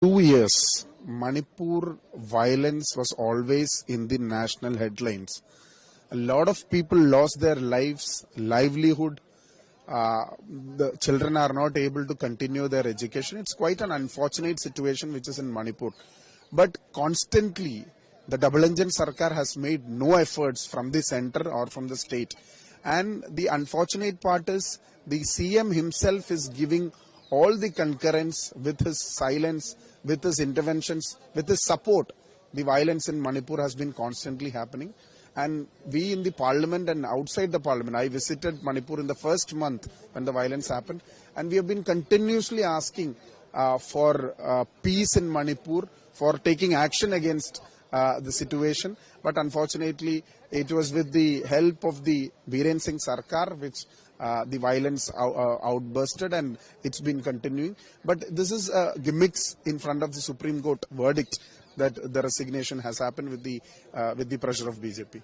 2 years, Manipur violence was always in the national headlines. A lot of people lost their lives, livelihood. The children are not able to continue their education. It's quite an unfortunate situation which is in Manipur. But constantly, the double engine Sarkar has made no efforts from the center or from the state. And the unfortunate part is the CM himself is giving all the concurrence with his silence, with his interventions, with his support. The violence in Manipur has been constantly happening. And we in the parliament and outside the parliament, I visited Manipur in the first month when the violence happened. And we have been continuously asking for peace in Manipur, for taking action against the situation. But unfortunately, it was with the help of the Biren Singh Sarkar which the violence outbursted, and it's been continuing. But this is gimmicks in front of the Supreme Court verdict that the resignation has happened with the pressure of BJP.